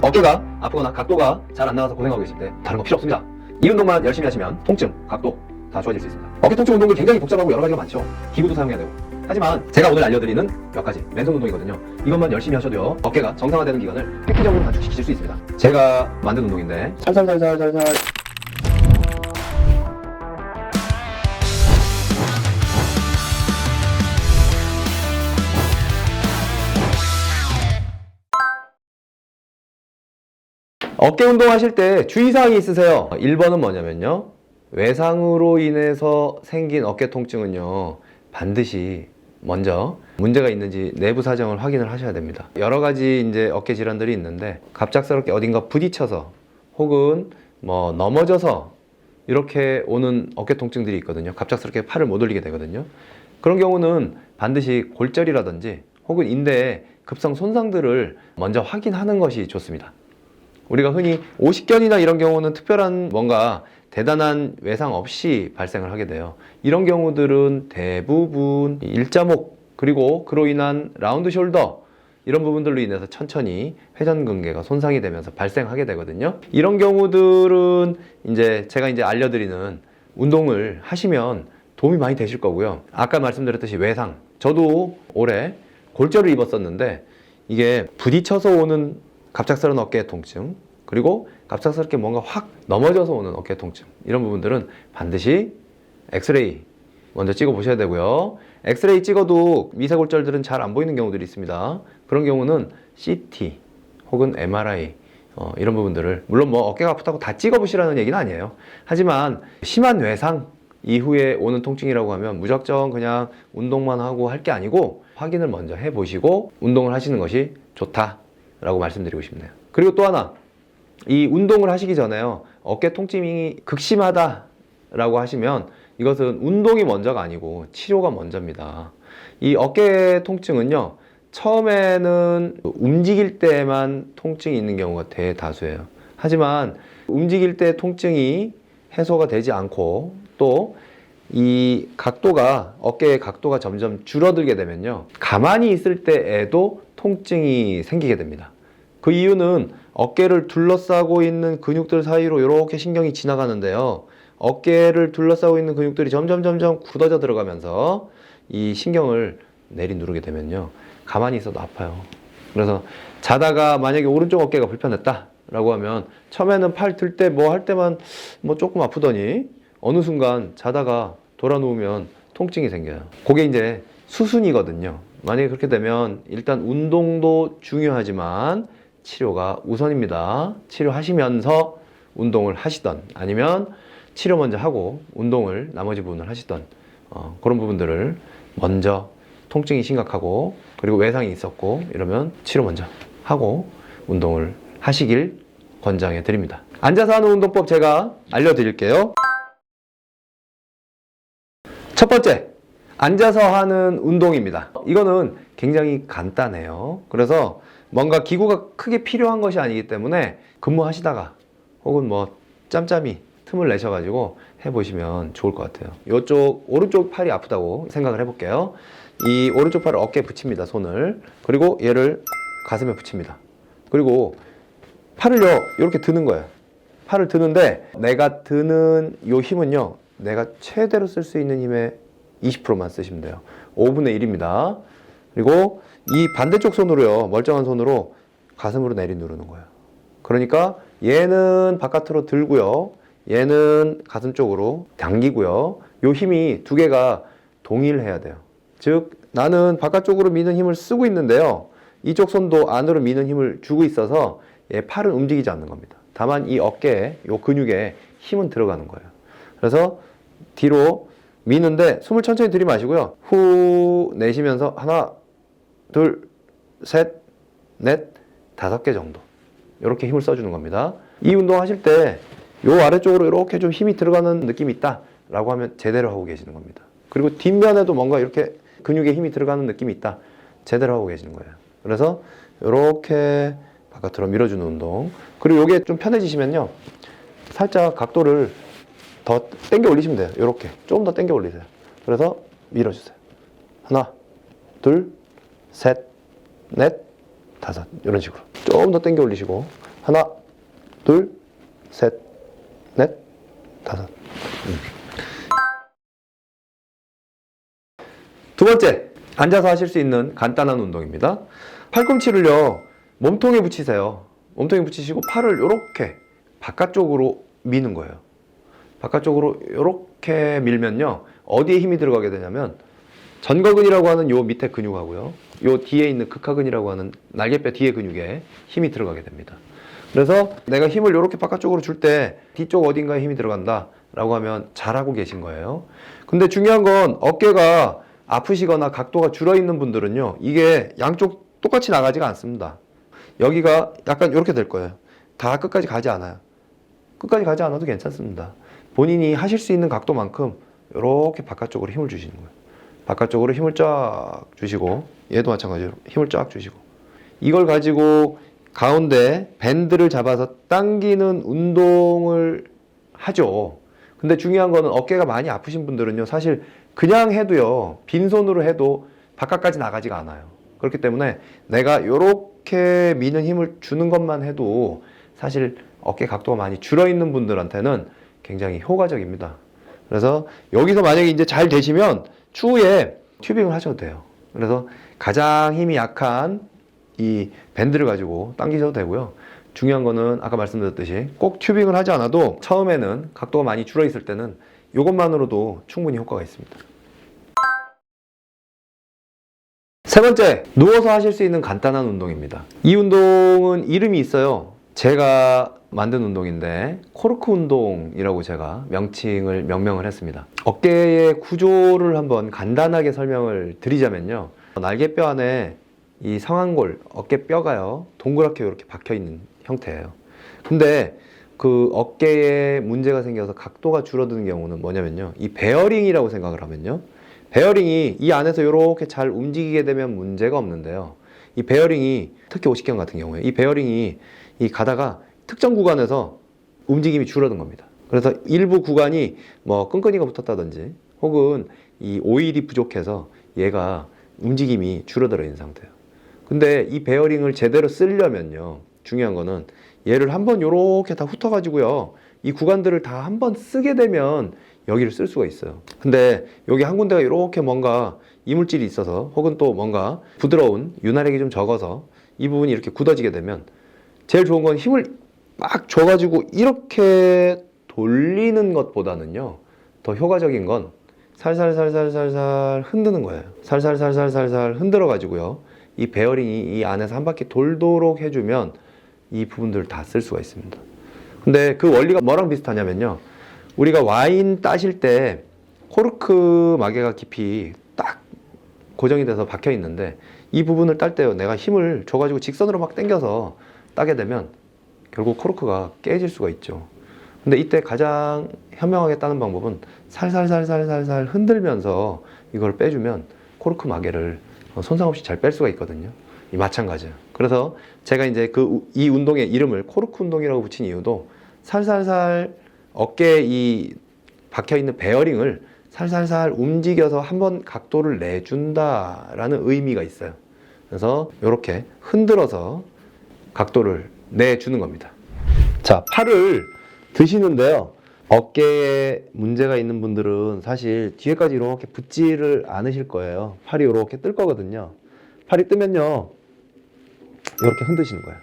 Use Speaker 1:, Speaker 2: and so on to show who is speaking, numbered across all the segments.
Speaker 1: 어깨가 아프거나 각도가 잘 안 나와서 고생하고 계실 때 다른 거 필요 없습니다. 이 운동만 열심히 하시면 통증, 각도 다 좋아질 수 있습니다. 어깨 통증 운동도 굉장히 복잡하고 여러 가지가 많죠. 기구도 사용해야 되고. 하지만 제가 오늘 알려드리는 몇 가지 맨손 운동이거든요. 이것만 열심히 하셔도요, 어깨가 정상화되는 기간을 획기적으로 단축시킬 수 있습니다. 제가 만든 운동인데 살살살살살살 어깨 운동 하실 때 주의사항이 있으세요. 1번은 뭐냐면요, 외상으로 인해서 생긴 어깨 통증은요, 반드시 먼저 문제가 있는지 내부 사정을 확인을 하셔야 됩니다. 여러 가지 이제 어깨 질환들이 있는데, 갑작스럽게 어딘가 부딪혀서 혹은 뭐 넘어져서 이렇게 오는 어깨 통증들이 있거든요. 갑작스럽게 팔을 못 올리게 되거든요. 그런 경우는 반드시 골절이라든지 혹은 인대의 급성 손상들을 먼저 확인하는 것이 좋습니다. 우리가 흔히 오십견이나 이런 경우는 특별한 뭔가 대단한 외상 없이 발생을 하게 돼요. 이런 경우들은 대부분 일자목, 그리고 그로 인한 라운드 숄더, 이런 부분들로 인해서 천천히 회전근개가 손상이 되면서 발생하게 되거든요. 이런 경우들은 이제 제가 알려드리는 운동을 하시면 도움이 많이 되실 거고요. 아까 말씀드렸듯이 외상, 저도 올해 골절을 입었었는데, 이게 부딪혀서 오는 갑작스러운 어깨 통증, 그리고 갑작스럽게 뭔가 확 넘어져서 오는 어깨 통증, 이런 부분들은 반드시 엑스레이 먼저 찍어 보셔야 되고요. 엑스레이 찍어도 미세골절들은 잘 안 보이는 경우들이 있습니다. 그런 경우는 CT 혹은 MRI 이런 부분들을, 물론 뭐 어깨가 아프다고 다 찍어 보시라는 얘기는 아니에요. 하지만 심한 외상 이후에 오는 통증이라고 하면 무작정 그냥 운동만 하고 할 게 아니고 확인을 먼저 해 보시고 운동을 하시는 것이 좋다라고 말씀드리고 싶네요. 그리고 또 하나, 이 운동을 하시기 전에요, 어깨 통증이 극심하다라고 하시면 이것은 운동이 먼저가 아니고 치료가 먼저입니다. 이 어깨 통증은요, 처음에는 움직일 때만 통증이 있는 경우가 대다수예요. 하지만 움직일 때 통증이 해소가 되지 않고 또 이 각도가, 어깨의 각도가 점점 줄어들게 되면요, 가만히 있을 때에도 통증이 생기게 됩니다. 그 이유는 어깨를 둘러싸고 있는 근육들 사이로 이렇게 신경이 지나가는데요, 어깨를 둘러싸고 있는 근육들이 점점 굳어져 들어가면서 이 신경을 내리누르게 되면요, 가만히 있어도 아파요. 그래서 자다가 만약에 오른쪽 어깨가 불편했다 라고 하면 처음에는 팔 들 때 뭐 할 때만 뭐 조금 아프더니 어느 순간 자다가 돌아 누우면 통증이 생겨요. 그게 이제 수순이거든요. 만약에 그렇게 되면 일단 운동도 중요하지만 치료가 우선입니다. 치료하시면서 운동을 하시던, 아니면 치료 먼저 하고 운동을 나머지 부분을 하시던 그런 부분들을 먼저, 통증이 심각하고 그리고 외상이 있었고 이러면 치료 먼저 하고 운동을 하시길 권장해 드립니다. 앉아서 하는 운동법 제가 알려드릴게요. 첫 번째, 앉아서 하는 운동입니다. 이거는 굉장히 간단해요. 그래서 뭔가 기구가 크게 필요한 것이 아니기 때문에 근무하시다가 혹은 뭐 짬짬이 틈을 내셔가지고 해보시면 좋을 것 같아요. 이쪽 오른쪽 팔이 아프다고 생각을 해볼게요. 이 오른쪽 팔을 어깨에 붙입니다, 손을. 그리고 얘를 가슴에 붙입니다. 그리고 팔을요, 이렇게 드는 거예요. 팔을 드는데, 내가 드는 이 힘은요, 내가 최대로 쓸 수 있는 힘의 20%만 쓰시면 돼요. 5분의 1입니다. 그리고 이 반대쪽 손으로요, 멀쩡한 손으로 가슴으로 내리누르는 거예요. 그러니까 얘는 바깥으로 들고요, 얘는 가슴 쪽으로 당기고요. 이 힘이 두 개가 동일해야 돼요. 즉, 나는 바깥쪽으로 미는 힘을 쓰고 있는데요, 이쪽 손도 안으로 미는 힘을 주고 있어서 얘 팔은 움직이지 않는 겁니다. 다만 이 어깨에, 이 근육에 힘은 들어가는 거예요. 그래서 뒤로 미는데 숨을 천천히 들이마시고요, 후 내쉬면서 하나, 둘, 셋, 넷, 5개 정도 이렇게 힘을 써주는 겁니다. 이 운동 하실 때 이 아래쪽으로 이렇게 좀 힘이 들어가는 느낌이 있다 라고 하면 제대로 하고 계시는 겁니다. 그리고 뒷면에도 뭔가 이렇게 근육에 힘이 들어가는 느낌이 있다, 제대로 하고 계시는 거예요. 그래서 이렇게 바깥으로 밀어주는 운동. 그리고 이게 좀 편해지시면요, 살짝 각도를 더 당겨 올리시면 돼요. 이렇게 조금 더 당겨 올리세요. 그래서 밀어주세요. 하나, 둘, 셋, 넷, 5, 이런 식으로 조금 더 당겨 올리시고, 하나, 둘, 셋, 넷, 다섯. 두 번째, 앉아서 하실 수 있는 간단한 운동입니다. 팔꿈치를요, 몸통에 붙이세요. 몸통에 붙이시고 팔을 이렇게 바깥쪽으로 미는 거예요. 바깥쪽으로 이렇게 밀면요, 어디에 힘이 들어가게 되냐면 전거근이라고 하는 요 밑에 근육하고요, 요 뒤에 있는 극하근이라고 하는 날개뼈 뒤에 근육에 힘이 들어가게 됩니다. 그래서 내가 힘을 이렇게 바깥쪽으로 줄 때 뒤쪽 어딘가에 힘이 들어간다 라고 하면 잘하고 계신 거예요. 근데 중요한 건 어깨가 아프시거나 각도가 줄어 있는 분들은요, 이게 양쪽 똑같이 나가지가 않습니다. 여기가 약간 이렇게 될 거예요. 다 끝까지 가지 않아요. 끝까지 가지 않아도 괜찮습니다. 본인이 하실 수 있는 각도만큼 이렇게 바깥쪽으로 힘을 주시는 거예요. 바깥쪽으로 힘을 쫙 주시고, 얘도 마찬가지로 힘을 쫙 주시고, 이걸 가지고 가운데 밴드를 잡아서 당기는 운동을 하죠. 근데 중요한 거는 어깨가 많이 아프신 분들은요, 사실 그냥 해도요, 빈손으로 해도 바깥까지 나가지가 않아요. 그렇기 때문에 내가 이렇게 미는 힘을 주는 것만 해도 사실 어깨 각도가 많이 줄어 있는 분들한테는 굉장히 효과적입니다. 그래서 여기서 만약에 이제 잘 되시면 추후에 튜빙을 하셔도 돼요. 그래서 가장 힘이 약한 이 밴드를 가지고 당기셔도 되고요. 중요한 거는 아까 말씀드렸듯이 꼭 튜빙을 하지 않아도 처음에는 각도가 많이 줄어 있을 때는 이것만으로도 충분히 효과가 있습니다. 세 번째, 누워서 하실 수 있는 간단한 운동입니다. 이 운동은 이름이 있어요. 제가 만든 운동인데 코르크 운동이라고 제가 명명을 했습니다. 어깨의 구조를 한번 간단하게 설명을 드리자면요, 날개뼈 안에 이 상완골, 어깨뼈가요, 동그랗게 이렇게 박혀 있는 형태예요. 근데 그 어깨에 문제가 생겨서 각도가 줄어드는 경우는 뭐냐면요, 이 베어링이라고 생각을 하면요, 베어링이 이 안에서 이렇게 잘 움직이게 되면 문제가 없는데요, 이 베어링이, 특히 50경 같은 경우에 이 베어링이 이 가다가 특정 구간에서 움직임이 줄어든 겁니다. 그래서 일부 구간이 뭐 끈끈이가 붙었다든지 혹은 이 오일이 부족해서 얘가 움직임이 줄어들어 있는 상태예요. 근데 이 베어링을 제대로 쓰려면요, 중요한 거는 얘를 한번 요렇게 다 훑어가지고요, 이 구간들을 다 한번 쓰게 되면 여기를 쓸 수가 있어요. 근데 여기 한 군데가 이렇게 뭔가 이물질이 있어서 혹은 또 뭔가 부드러운 윤활액이 좀 적어서 이 부분이 이렇게 굳어지게 되면 제일 좋은 건 힘을 막 줘가지고 이렇게 돌리는 것보다는요, 더 효과적인 건 살살살살살살 흔드는 거예요. 살살살살살살 흔들어 가지고요, 이 베어링이 이 안에서 한 바퀴 돌도록 해주면 이 부분들을 다 쓸 수가 있습니다. 근데 그 원리가 뭐랑 비슷하냐면요, 우리가 와인 따실 때 코르크 마개가 깊이 딱 고정이 돼서 박혀 있는데 이 부분을 딸 때요, 내가 힘을 줘가지고 직선으로 막 당겨서 따게 되면 결국 코르크가 깨질 수가 있죠. 근데 이때 가장 현명하게 따는 방법은 살살살살살살 흔들면서 이걸 빼주면 코르크 마개를 손상 없이 잘 뺄 수가 있거든요. 이 마찬가지예요. 그래서 제가 이제 이 운동의 이름을 코르크 운동이라고 붙인 이유도 살살살 어깨에 이 박혀있는 베어링을 살살살 움직여서 한번 각도를 내준다라는 의미가 있어요. 그래서 이렇게 흔들어서 각도를 내주는 겁니다. 자, 팔을 드시는데요, 어깨에 문제가 있는 분들은 사실 뒤에까지 이렇게 붙지를 않으실 거예요. 팔이 이렇게 뜰 거거든요. 팔이 뜨면요, 이렇게 흔드시는 거예요.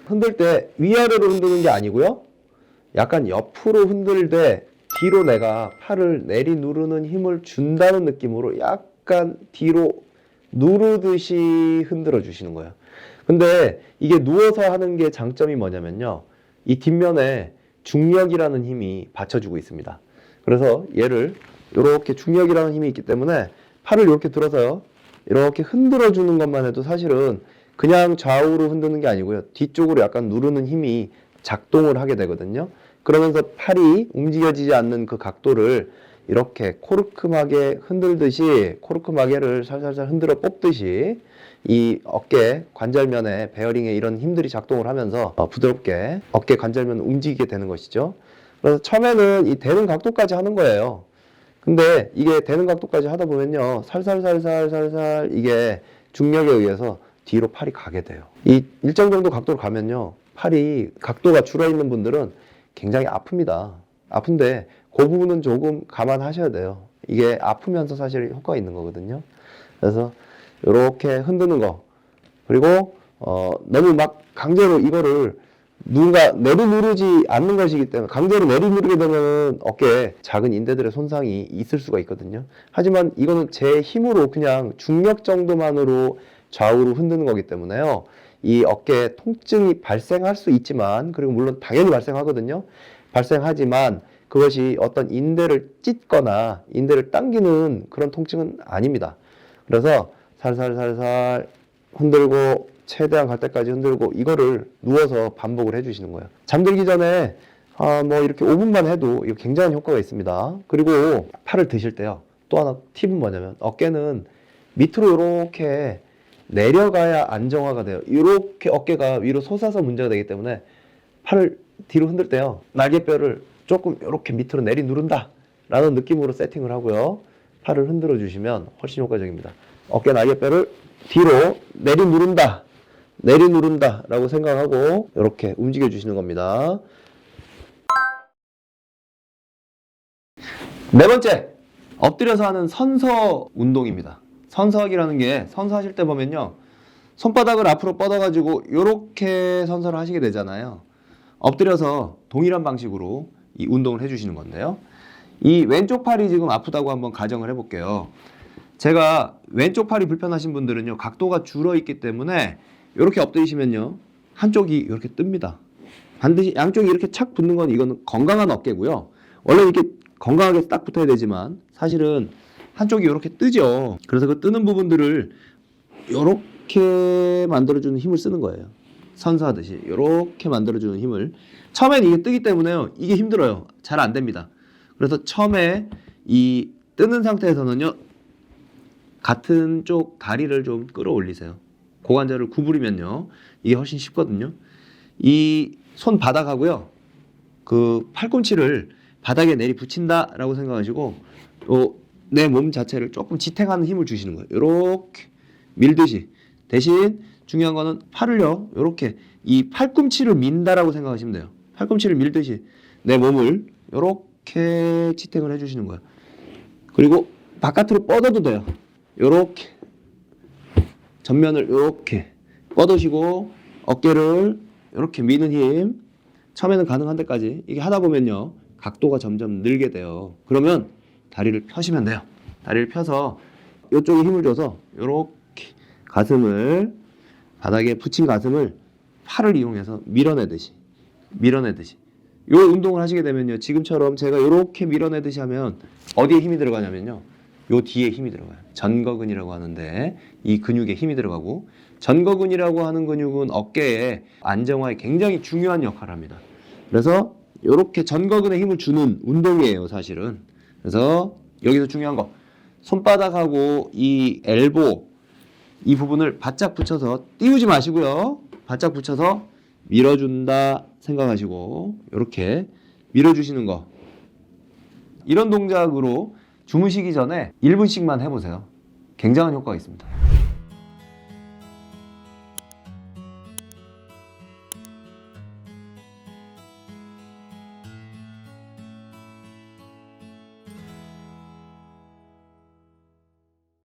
Speaker 1: 흔들 때 위아래로 흔드는 게 아니고요, 약간 옆으로 흔들되 뒤로 내가 팔을 내리 누르는 힘을 준다는 느낌으로 약간 뒤로 누르듯이 흔들어 주시는 거예요. 근데 이게 누워서 하는 게 장점이 뭐냐면요, 이 뒷면에 중력이라는 힘이 받쳐주고 있습니다. 그래서 얘를 이렇게 중력이라는 힘이 있기 때문에 팔을 이렇게 들어서요, 이렇게 흔들어 주는 것만 해도 사실은 그냥 좌우로 흔드는 게 아니고요, 뒤쪽으로 약간 누르는 힘이 작동을 하게 되거든요. 그러면서 팔이 움직여지지 않는 그 각도를 이렇게 코르크마개 흔들듯이, 코르크마개를 살살살 흔들어 뽑듯이 이 어깨 관절면에 베어링에 이런 힘들이 작동을 하면서 부드럽게 어깨 관절면을 움직이게 되는 것이죠. 그래서 처음에는 이 되는 각도까지 하는 거예요. 근데 이게 되는 각도까지 하다 보면요, 살살살살살살 이게 중력에 의해서 뒤로 팔이 가게 돼요. 이 일정 정도 각도로 가면요,
Speaker 2: 팔이 각도가 줄어 있는 분들은 굉장히 아픕니다. 아픈데 그 부분은 조금 감안하셔야 돼요. 이게 아프면서 사실 효과가 있는 거거든요. 그래서 이렇게 흔드는 거, 그리고 너무 막 강제로 이거를 누군가 내려누르지 않는 것이기 때문에, 강제로 내려누르게 되면 어깨에 작은 인대들의 손상이 있을 수가 있거든요. 하지만 이거는 제 힘으로 그냥 중력 정도만으로 좌우로 흔드는 거기 때문에요, 이 어깨에 통증이 발생할 수 있지만, 그리고 물론 당연히 발생하거든요. 발생하지만 그것이 어떤 인대를 찢거나 인대를 당기는 그런 통증은 아닙니다. 그래서 살살살살 흔들고 최대한 갈 때까지 흔들고, 이거를 누워서 반복을 해주시는 거예요. 잠들기 전에 뭐 이렇게 5분만 해도 이거 굉장한 효과가 있습니다. 그리고 팔을 드실 때요, 또 하나 팁은 뭐냐면, 어깨는 밑으로 이렇게 내려가야 안정화가 돼요. 이렇게 어깨가 위로 솟아서 문제가 되기 때문에 팔을 뒤로 흔들 때요, 날개뼈를 조금 이렇게 밑으로 내리 누른다 라는 느낌으로 세팅을 하고요, 팔을 흔들어 주시면 훨씬 효과적입니다. 어깨 날개뼈를 뒤로 내리 누른다 라고 생각하고 이렇게 움직여 주시는 겁니다.
Speaker 1: 네 번째, 엎드려서 하는 선서 운동입니다. 선서하기라는 게, 선서하실 때 보면요, 손바닥을 앞으로 뻗어가지고 이렇게 선서를 하시게 되잖아요. 엎드려서 동일한 방식으로 이 운동을 해주시는 건데요. 이 왼쪽 팔이 지금 아프다고 한번 가정을 해볼게요. 제가 왼쪽 팔이 불편하신 분들은요, 각도가 줄어 있기 때문에 이렇게 엎드리시면요, 한쪽이 이렇게 뜹니다. 반드시 양쪽이 이렇게 착 붙는 건, 이거는 건강한 어깨고요. 원래 이렇게 건강하게 딱 붙어야 되지만 사실은 한쪽이 이렇게 뜨죠. 그래서 그 뜨는 부분들을 이렇게 만들어주는 힘을 쓰는 거예요. 선서하듯이 이렇게 만들어주는 힘을. 처음엔 이게 뜨기 때문에요, 이게 힘들어요. 잘 안 됩니다. 그래서 처음에 이 뜨는 상태에서는요, 같은 쪽 다리를 좀 끌어올리세요. 고관절을 구부리면요, 이게 훨씬 쉽거든요. 이 손바닥하고요, 그 팔꿈치를 바닥에 내리 붙인다라고 생각하시고, 내 몸 자체를 조금 지탱하는 힘을 주시는 거예요. 이렇게 밀듯이. 대신 중요한 거는 팔을요, 이렇게 이 팔꿈치를 민다라고 생각하시면 돼요. 팔꿈치를 밀듯이 내 몸을 이렇게 지탱을 해주시는 거예요. 그리고 바깥으로 뻗어도 돼요. 이렇게 전면을 이렇게 뻗으시고, 어깨를 이렇게 미는 힘, 처음에는 가능한 데까지 이게 하다 보면요, 각도가 점점 늘게 돼요. 그러면 다리를 펴시면 돼요. 다리를 펴서 이쪽에 힘을 줘서 이렇게 가슴을, 바닥에 붙인 가슴을 팔을 이용해서 밀어내듯이 이 운동을 하시게 되면요, 지금처럼 제가 이렇게 밀어내듯이 하면 어디에 힘이 들어가냐면요, 요 뒤에 힘이 들어가요. 전거근이라고 하는데, 이 근육에 힘이 들어가고, 전거근이라고 하는 근육은 어깨의 안정화에 굉장히 중요한 역할을 합니다. 그래서 이렇게 전거근에 힘을 주는 운동이에요, 사실은. 그래서 여기서 중요한 거, 손바닥하고 이 엘보, 이 부분을 바짝 붙여서 띄우지 마시고요, 바짝 붙여서 밀어준다 생각하시고 이렇게 밀어주시는 거. 이런 동작으로 주무시기 전에 1분씩만 해보세요. 굉장한 효과가 있습니다.